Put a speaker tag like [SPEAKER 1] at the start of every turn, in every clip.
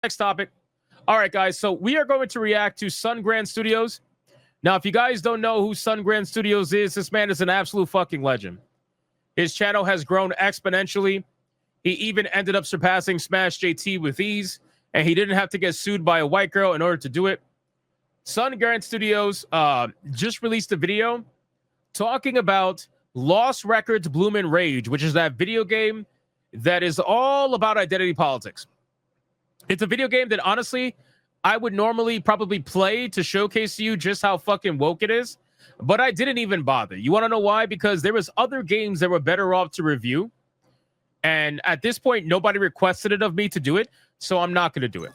[SPEAKER 1] Next topic. All right, guys. So we are going to react to Sunr Studios. Now, if you guys don't know who Sunr Studios is, this man is an absolute fucking legend. His channel has grown exponentially. He even ended up surpassing Smash JT with ease, and he didn't have to get sued by a white girl in order to do it. Sunr Studios just released a video talking about Lost Records Bloom and Rage, which is that video game that is all about identity politics. It's a video game that, honestly, I would normally probably play to showcase to you just how fucking woke it is, but I didn't even bother. You want to know why? Because there was other games that were better off to review, and at this point, nobody requested it of me to do it, so I'm not going to do it.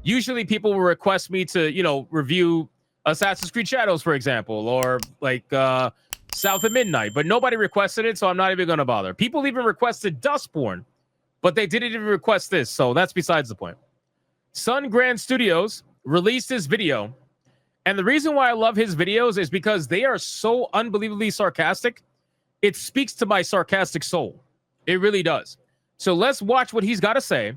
[SPEAKER 1] Usually people will request me to, review Assassin's Creed Shadows, for example, or like South of Midnight, but nobody requested it, so I'm not even going to bother. People even requested Dustborn, but they didn't even request this, so that's besides the point. Sunr Studios released this video, and the reason why I love his videos is because they are so unbelievably sarcastic. It speaks to my sarcastic soul. It really does. So let's watch what he's got to say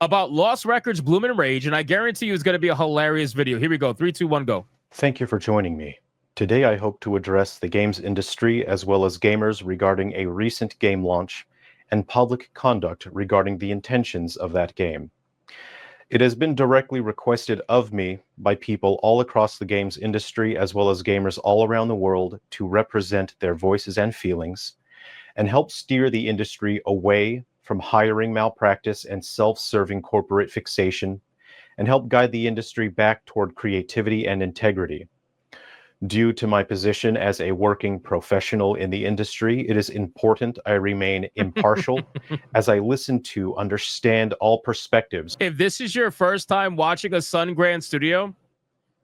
[SPEAKER 1] about Lost Records Bloom and Rage, and I guarantee you it's going to be a hilarious video. Here we go. 3, 2, 1, go.
[SPEAKER 2] Thank you for joining me. Today I hope to address the games industry as well as gamers regarding a recent game launch and public conduct regarding the intentions of that game. It has been directly requested of me by people all across the games industry as well as gamers all around the world to represent their voices and feelings and help steer the industry away from hiring malpractice and self-serving corporate fixation, and help guide the industry back toward creativity and integrity. Due to my position as a working professional in the industry, it is important I remain impartial as I listen to understand all perspectives.
[SPEAKER 1] If this is your first time watching a Sunr Studio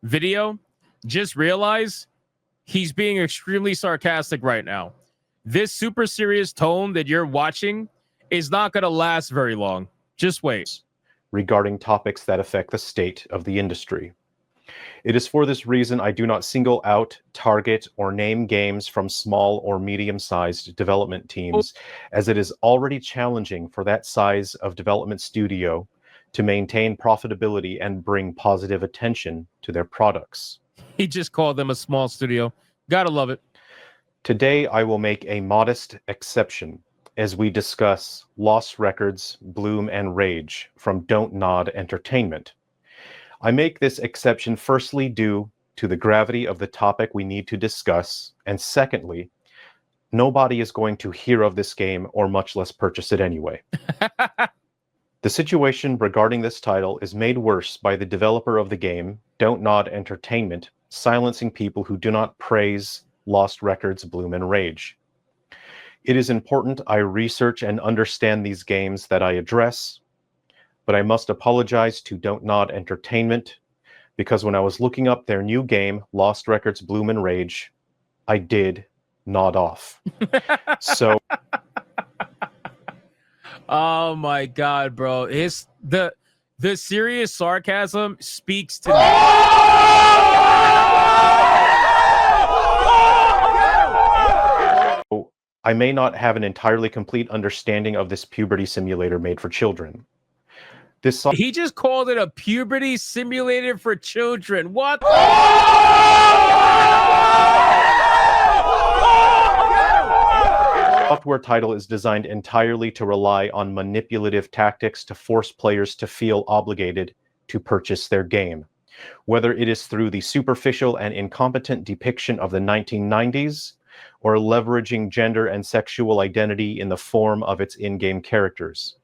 [SPEAKER 1] video, just realize he's being extremely sarcastic right now. This super serious tone that you're watching is not going to last very long. Just wait.
[SPEAKER 2] Regarding topics that affect the state of the industry. It is for this reason I do not single out, target, or name games from small or medium-sized development teams, as it is already challenging for that size of development studio to maintain profitability and bring positive attention to their products.
[SPEAKER 1] He just called them a small studio. Gotta love it.
[SPEAKER 2] Today I will make a modest exception as we discuss Lost Records, Bloom and Rage from Don't Nod Entertainment. I make this exception firstly due to the gravity of the topic we need to discuss, and secondly, nobody is going to hear of this game or much less purchase it anyway. The situation regarding this title is made worse by the developer of the game, Don't Nod Entertainment, silencing people who do not praise Lost Records, Bloom and Rage. It is important I research and understand these games that I address, but I must apologize to Don't Nod Entertainment because when I was looking up their new game, Lost Records Bloom and Rage, I did nod off. So
[SPEAKER 1] oh my god, bro. The serious sarcasm speaks to me.
[SPEAKER 2] I may not have an entirely complete understanding of this puberty simulator made for children.
[SPEAKER 1] He just called it a puberty simulator for children. What?
[SPEAKER 2] Software title is designed entirely to rely on manipulative tactics to force players to feel obligated to purchase their game, whether it is through the superficial and incompetent depiction of the 1990s, or leveraging gender and sexual identity in the form of its in-game characters.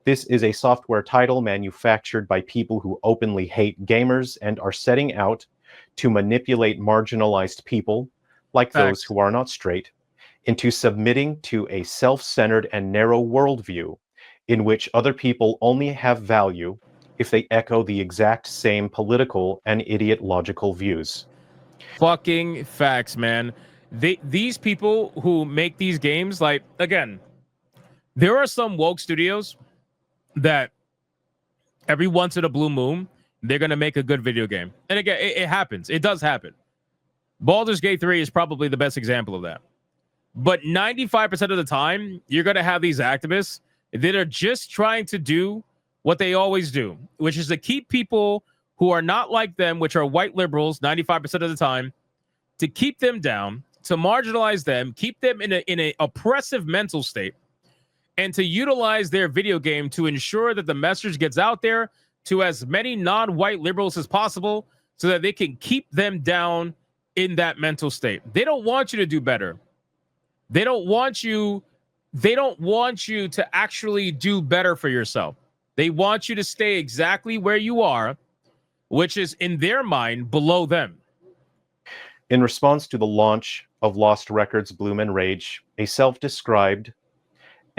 [SPEAKER 2] This is a software title manufactured by people who openly hate gamers and are setting out to manipulate marginalized people, like those who are not straight, into submitting to a self-centered and narrow worldview in which other people only have value if they echo the exact same political and ideological views.
[SPEAKER 1] Fucking facts, man. These people who make these games, like, again, there are some woke studios that every once in a blue moon, they're going to make a good video game. And again, it happens. It does happen. Baldur's Gate 3 is probably the best example of that. But 95% of the time, you're going to have these activists that are just trying to do what they always do, which is to keep people who are not like them, which are white liberals 95% of the time, to keep them down, to marginalize them, keep them in a oppressive mental state, and to utilize their video game to ensure that the message gets out there to as many non-white liberals as possible so that they can keep them down in that mental state. They don't want you to do better. They don't want you to actually do better for yourself. They want you to stay exactly where you are, which is in their mind below them.
[SPEAKER 2] In response to the launch of Lost Records Bloom and Rage, a self-described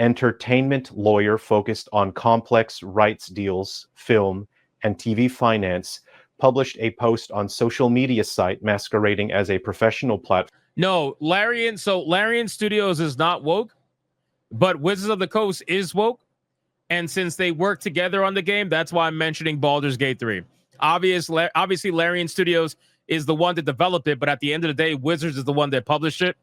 [SPEAKER 2] entertainment lawyer focused on complex rights deals, film, and TV finance published a post on social media site masquerading as a professional platform.
[SPEAKER 1] No, Larian Studios is not woke, but Wizards of the Coast is woke. And since they work together on the game, that's why I'm mentioning Baldur's Gate 3. Obviously, Larian Studios is the one that developed it, but at the end of the day, Wizards is the one that published it.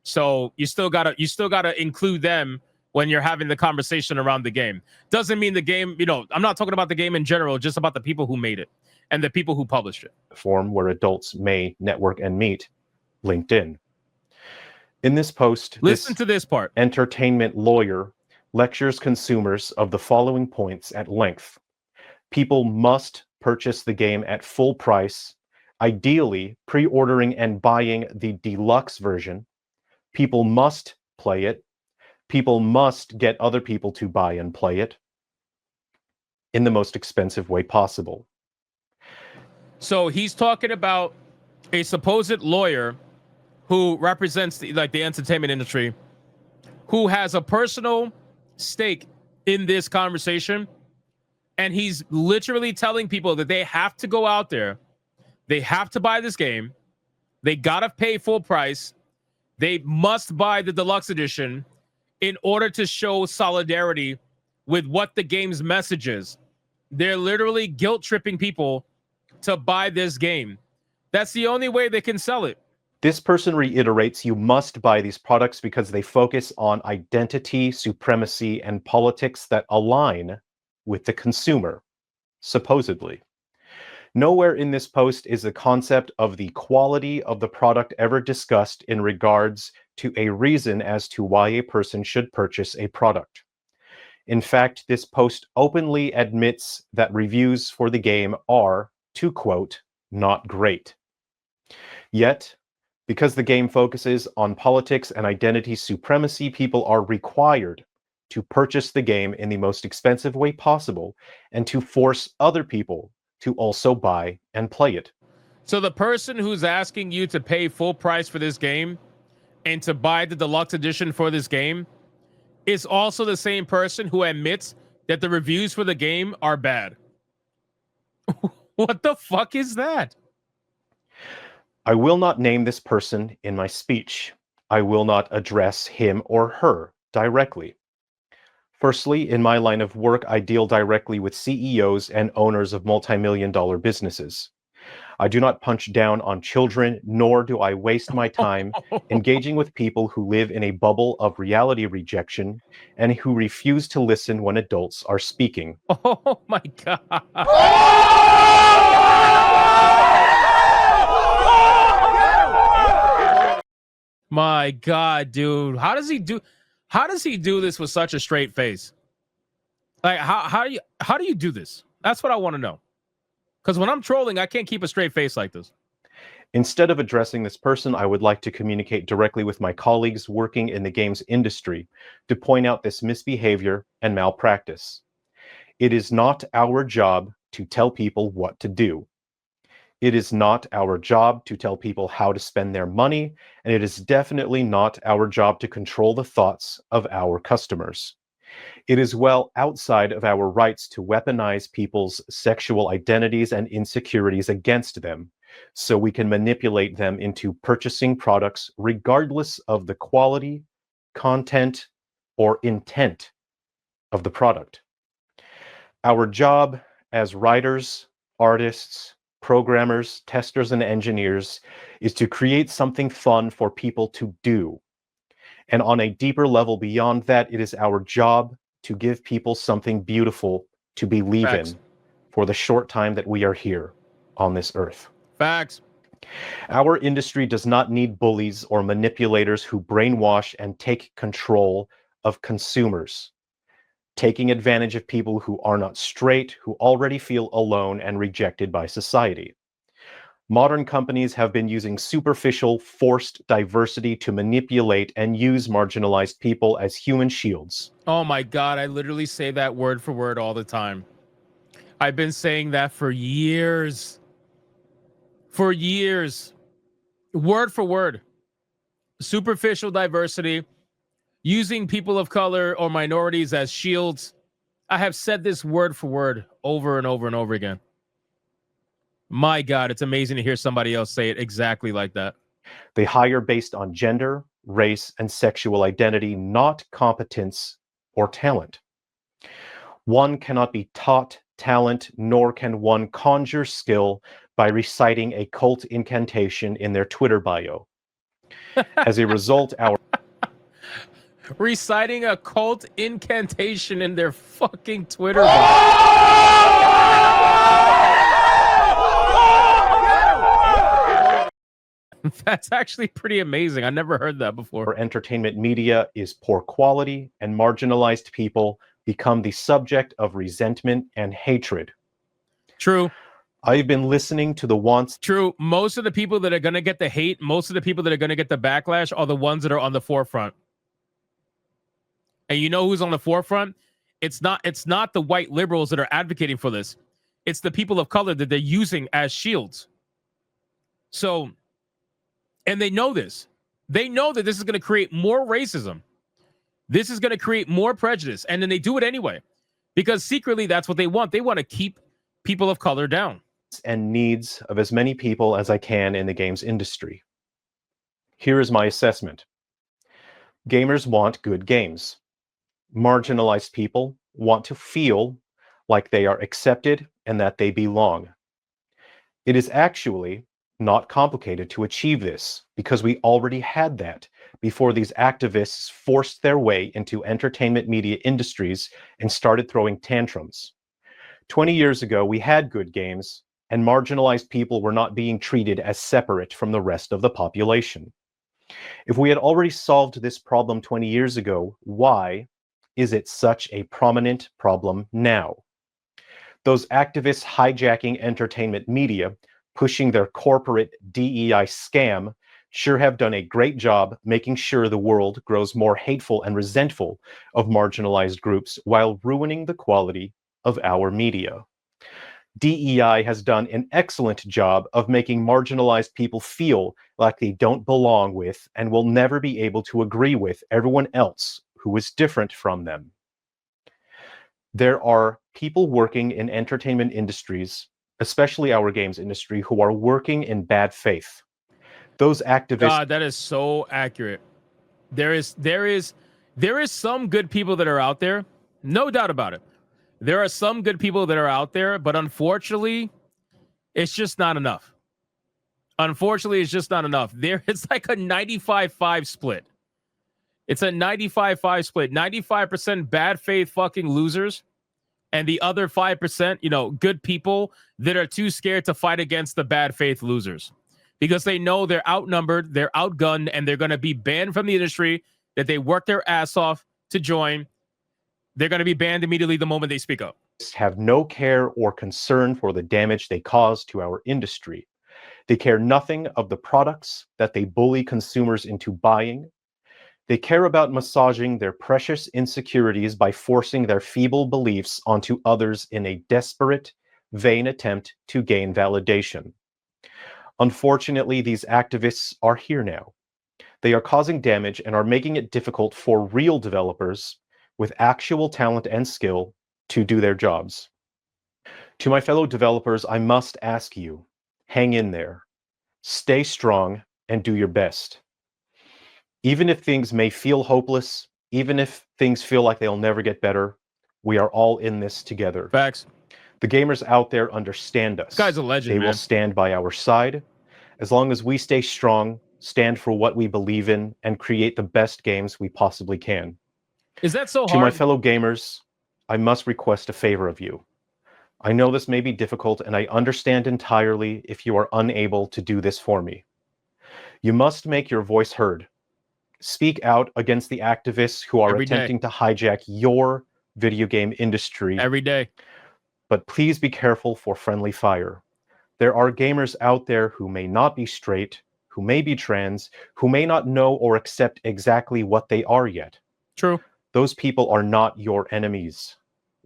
[SPEAKER 1] So you still gotta include them when you're having the conversation around the game. Doesn't mean the game, I'm not talking about the game in general, just about the people who made it and the people who published it.
[SPEAKER 2] Form where adults may network and meet, LinkedIn. In this post,
[SPEAKER 1] listen to this part.
[SPEAKER 2] Entertainment lawyer lectures consumers of the following points at length. People must purchase the game at full price, ideally pre-ordering and buying the deluxe version. People must play it. People must get other people to buy and play it in the most expensive way possible.
[SPEAKER 1] So he's talking about a supposed lawyer who represents the entertainment industry, who has a personal stake in this conversation. And he's literally telling people that they have to go out there. They have to buy this game. They got to pay full price. They must buy the deluxe edition in order to show solidarity with what the game's message is. They're literally guilt tripping people to buy this game. That's the only way they can sell it.
[SPEAKER 2] This person reiterates you must buy these products because they focus on identity, supremacy, and politics that align with the consumer, supposedly. Nowhere in this post is the concept of the quality of the product ever discussed in regards to a reason as to why a person should purchase a product. In fact, this post openly admits that reviews for the game are, to quote, not great. Yet, because the game focuses on politics and identity supremacy, people are required to purchase the game in the most expensive way possible and to force other people to also buy and play it.
[SPEAKER 1] So the person who's asking you to pay full price for this game and to buy the deluxe edition for this game is also the same person who admits that the reviews for the game are bad. What the fuck is that?
[SPEAKER 2] I will not name this person in my speech. I will not address him or her directly. Firstly, in my line of work, I deal directly with CEOs and owners of multi-million-dollar businesses. I do not punch down on children, nor do I waste my time engaging with people who live in a bubble of reality rejection and who refuse to listen when adults are speaking.
[SPEAKER 1] Oh my God. My God, dude. How does he do this with such a straight face? Like, how do you do this? That's what I want to know. Because when I'm trolling, I can't keep a straight face like this.
[SPEAKER 2] Instead of addressing this person, I would like to communicate directly with my colleagues working in the games industry to point out this misbehavior and malpractice. It is not our job to tell people what to do. It is not our job to tell people how to spend their money, and it is definitely not our job to control the thoughts of our customers. It is well outside of our rights to weaponize people's sexual identities and insecurities against them, so we can manipulate them into purchasing products regardless of the quality, content, or intent of the product. Our job as writers, artists, programmers, testers, and engineers is to create something fun for people to do. And on a deeper level beyond that, it is our job to give people something beautiful to believe
[SPEAKER 1] Facts.
[SPEAKER 2] in for the short time that we are here on this earth.
[SPEAKER 1] Facts.
[SPEAKER 2] Our industry does not need bullies or manipulators who brainwash and take control of consumers, taking advantage of people who are not straight, who already feel alone and rejected by society. Modern companies have been using superficial, forced diversity to manipulate and use marginalized people as human shields.
[SPEAKER 1] Oh my God, I literally say that word for word all the time. I've been saying that for years. For years. Word for word. Superficial diversity, using people of color or minorities as shields. I have said this word for word over and over and over again. My God, it's amazing to hear somebody else say it exactly like that.
[SPEAKER 2] They hire based on gender, race, and sexual identity, not competence or talent. One cannot be taught talent, nor can one conjure skill by reciting a cult incantation in their Twitter bio. As a result, our
[SPEAKER 1] Reciting a cult incantation in their fucking Twitter bio. That's actually pretty amazing. I never heard that before.
[SPEAKER 2] entertainment media is poor quality, and marginalized people become the subject of resentment and hatred.
[SPEAKER 1] True.
[SPEAKER 2] I've been listening to the wants.
[SPEAKER 1] True. Most of the people that are going to get the hate, most of the people that are going to get the backlash are the ones that are on the forefront. And you know who's on the forefront? It's not the white liberals that are advocating for this. It's the people of color that they're using as shields. So, and they know this. They know that this is going to create more racism. This is going to create more prejudice. And then they do it anyway. Because secretly, that's what they want. They want to keep people of color down.
[SPEAKER 2] And needs of as many people as I can in the games industry. Here is my assessment. Gamers want good games. Marginalized people want to feel like they are accepted and that they belong. It is actually not complicated to achieve this because we already had that before these activists forced their way into entertainment media industries and started throwing tantrums. 20 years ago, we had good games, and marginalized people were not being treated as separate from the rest of the population. If we had already solved this problem 20 years ago, why is it such a prominent problem now? Those activists hijacking entertainment media, pushing their corporate DEI scam, sure have done a great job making sure the world grows more hateful and resentful of marginalized groups while ruining the quality of our media. DEI has done an excellent job of making marginalized people feel like they don't belong with and will never be able to agree with everyone else who is different from them. There are people working in entertainment industries, especially our games industry, who are working in bad faith. Those activists.
[SPEAKER 1] God, that is so accurate. There is some good people that are out there, no doubt about it. There are some good people that are out there, but unfortunately, it's just not enough. Unfortunately, it's just not enough. It's like a 95-5 split. It's a 95-5 split. 95% bad faith fucking losers, and the other 5%, good people that are too scared to fight against the bad faith losers because they know they're outnumbered, they're outgunned, and they're going to be banned from the industry that they work their ass off to join. They're going to be banned immediately the moment they speak up.
[SPEAKER 2] Have no care or concern for the damage they cause to our industry. They care nothing of the products that they bully consumers into buying. They care about massaging their precious insecurities by forcing their feeble beliefs onto others in a desperate, vain attempt to gain validation. Unfortunately, these activists are here now. They are causing damage and are making it difficult for real developers with actual talent and skill to do their jobs. To my fellow developers, I must ask you, hang in there, stay strong, and do your best. Even if things may feel hopeless, even if things feel like they'll never get better, we are all in this together.
[SPEAKER 1] Facts.
[SPEAKER 2] The gamers out there understand us.
[SPEAKER 1] This guy's a legend,
[SPEAKER 2] They
[SPEAKER 1] man.
[SPEAKER 2] will stand by our side. As long as we stay strong, stand for what we believe in, and create the best games we possibly can.
[SPEAKER 1] Is that so
[SPEAKER 2] To my
[SPEAKER 1] hard?
[SPEAKER 2] fellow gamers, I must request a favor of you. I know this may be difficult, and I understand entirely if you are unable to do this for me. You must make your voice heard. Speak out against the activists who are
[SPEAKER 1] Every day.
[SPEAKER 2] attempting to hijack your video game industry.
[SPEAKER 1] Every day.
[SPEAKER 2] But please be careful for friendly fire. There are gamers out there who may not be straight, who may be trans, who may not know or accept exactly what they are yet.
[SPEAKER 1] True.
[SPEAKER 2] Those people are not your enemies.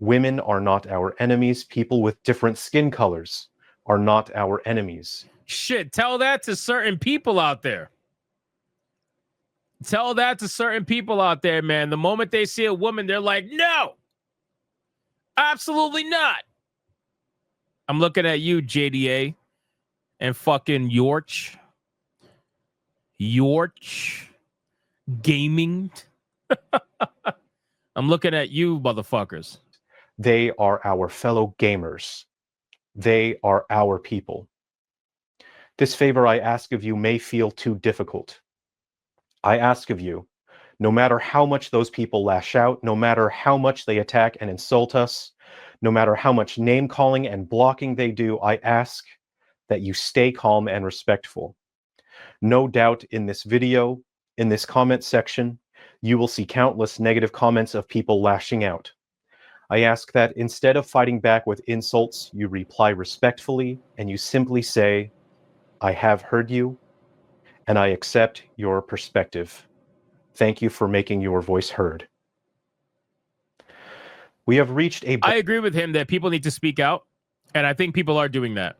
[SPEAKER 2] Women are not our enemies. People with different skin colors are not our enemies.
[SPEAKER 1] Shit, tell that to certain people out there. Tell that to certain people out there, man. The moment they see a woman, they're like, no, absolutely not. I'm looking at you, JDA, and fucking Yorch Gaming. I'm looking at you, motherfuckers.
[SPEAKER 2] They are our fellow gamers. They are our people. This favor I ask of you may feel too difficult. I ask of you, no matter how much those people lash out, no matter how much they attack and insult us, no matter how much name calling and blocking they do, I ask that you stay calm and respectful. No doubt in this video, in this comment section, you will see countless negative comments of people lashing out. I ask that instead of fighting back with insults, you reply respectfully and you simply say, I have heard you and I accept your perspective. Thank you for making your voice heard. We have reached a...
[SPEAKER 1] I agree with him that people need to speak out, and I think people are doing that.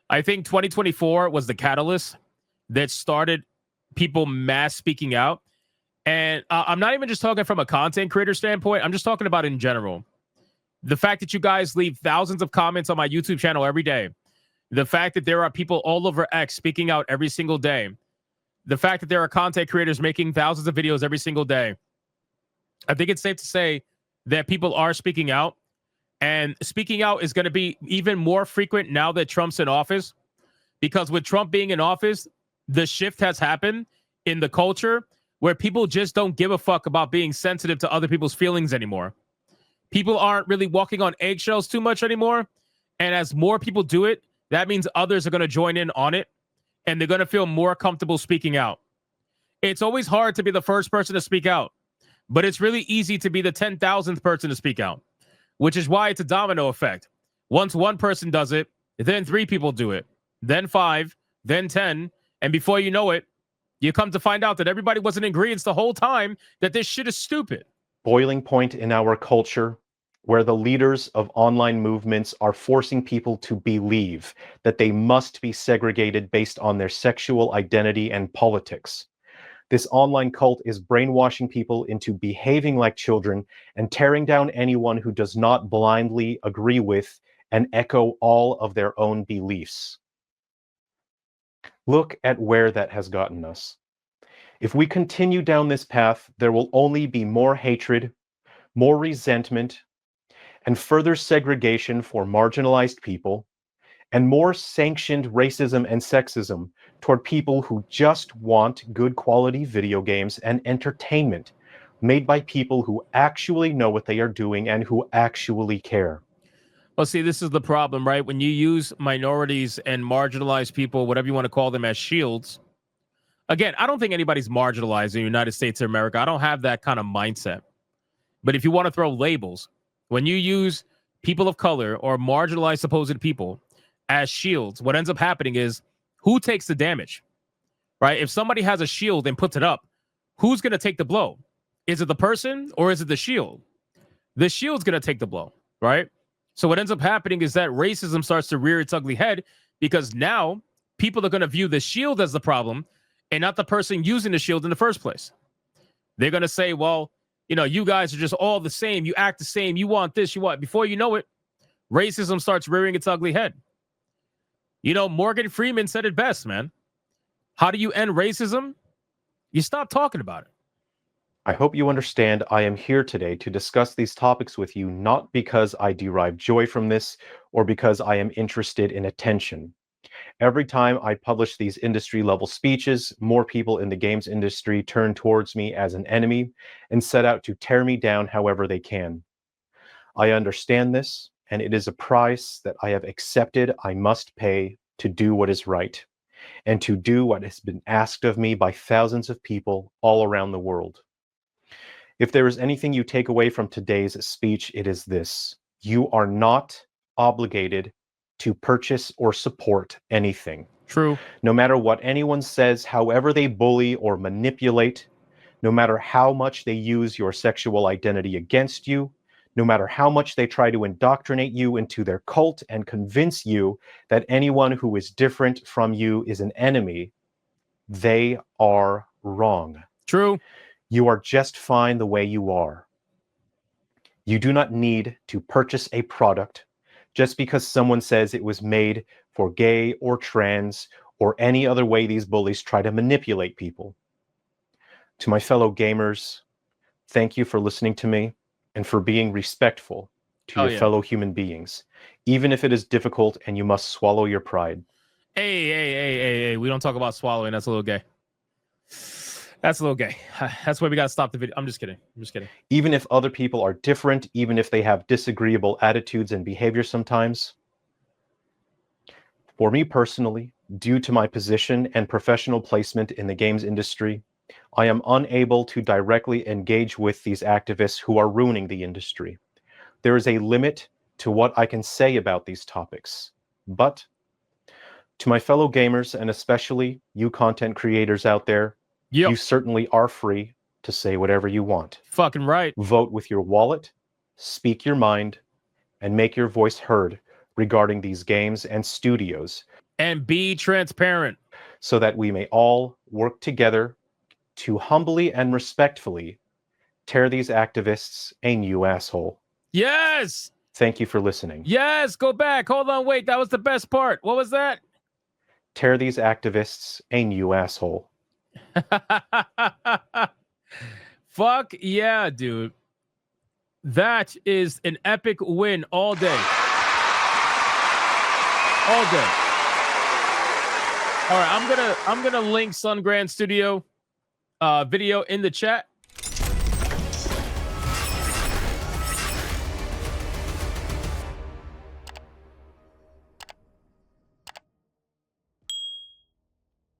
[SPEAKER 1] I think 2024 was the catalyst that started people mass speaking out. And I'm not even just talking from a content creator standpoint. I'm just talking about in general. The fact that you guys leave thousands of comments on my YouTube channel every day. The fact that there are people all over X speaking out every single day. The fact that there are content creators making thousands of videos every single day. I think it's safe to say that people are speaking out. And speaking out is going to be even more frequent now that Trump's in office. Because with Trump being in office, the shift has happened in the culture where people just don't give a fuck about being sensitive to other people's feelings anymore. People aren't really walking on eggshells too much anymore. And as more people do it, that means others are going to join in on it. And they're going to feel more comfortable speaking out. It's always hard to be the first person to speak out. But it's really easy to be the 10,000th person to speak out. Which is why it's a domino effect. Once one person does it, then 3 people do it. Then 5, then 10. And before you know it, you come to find out that everybody was in agreement the whole time that this shit is stupid.
[SPEAKER 2] Boiling point in our culture where the leaders of online movements are forcing people to believe that they must be segregated based on their sexual identity and politics. This online cult is brainwashing people into behaving like children and tearing down anyone who does not blindly agree with and echo all of their own beliefs. Look at where that has gotten us. If we continue down this path, there will only be more hatred, more resentment, and further segregation for marginalized people, and more sanctioned racism and sexism toward people who just want good quality video games and entertainment made by people who actually know what they are doing and who actually care.
[SPEAKER 1] Well, see, this is the problem, right? When you use minorities and marginalized people, whatever you want to call them, as shields. Again, I don't think anybody's marginalized in the United States of America. I don't have that kind of mindset. But if you want to throw labels, when you use people of color or marginalized supposed people as shields, what ends up happening is who takes the damage, right? If somebody has a shield and puts it up, who's going to take the blow? Is it the person or is it the shield? The shield's going to take the blow, right? So what ends up happening is that racism starts to rear its ugly head because now people are going to view the shield as the problem and not the person using the shield in the first place. They're going to say, well, you know, you guys are just all the same. You act the same. You want this, you want. Before you know it, racism starts rearing its ugly head. You know, Morgan Freeman said it best, man. How do you end racism? You stop talking about it.
[SPEAKER 2] I hope you understand I am here today to discuss these topics with you, not because I derive joy from this or because I am interested in attention. Every time I publish these industry level speeches, more people in the games industry turn towards me as an enemy and set out to tear me down however they can. I understand this, and it is a price that I have accepted I must pay to do what is right, and to do what has been asked of me by thousands of people all around the world. If there is anything you take away from today's speech, it is this: you are not obligated to purchase or support anything.
[SPEAKER 1] True.
[SPEAKER 2] No matter what anyone says, however they bully or manipulate, no matter how much they use your sexual identity against you, no matter how much they try to indoctrinate you into their cult and convince you that anyone who is different from you is an enemy, they are wrong.
[SPEAKER 1] True.
[SPEAKER 2] You are just fine the way you are. You do not need to purchase a product just because someone says it was made for gay or trans or any other way these bullies try to manipulate people. To my fellow gamers, thank you for listening to me and for being respectful to your fellow human beings, even if it is difficult and you must swallow your pride.
[SPEAKER 1] Hey, we don't talk about swallowing. That's a little gay. That's a little gay. That's why we got to stop the video. I'm just kidding.
[SPEAKER 2] Even if other people are different, even if they have disagreeable attitudes and behavior sometimes. For me personally, due to my position and professional placement in the games industry, I am unable to directly engage with these activists who are ruining the industry. There is a limit to what I can say about these topics. But to my fellow gamers, and especially you content creators out there, you certainly are free to say whatever you want.
[SPEAKER 1] Fucking right.
[SPEAKER 2] Vote with your wallet, speak your mind, and make your voice heard regarding these games and studios.
[SPEAKER 1] And be transparent.
[SPEAKER 2] So that we may all work together to humbly and respectfully tear these activists a new asshole.
[SPEAKER 1] Yes!
[SPEAKER 2] Thank you for listening.
[SPEAKER 1] Yes, go back. Hold on, wait. That was the best part. What was that?
[SPEAKER 2] Tear these activists a new asshole.
[SPEAKER 1] Fuck yeah, dude. That is an epic win all day. All day. All right, I'm gonna link Sunr Studio video in the chat.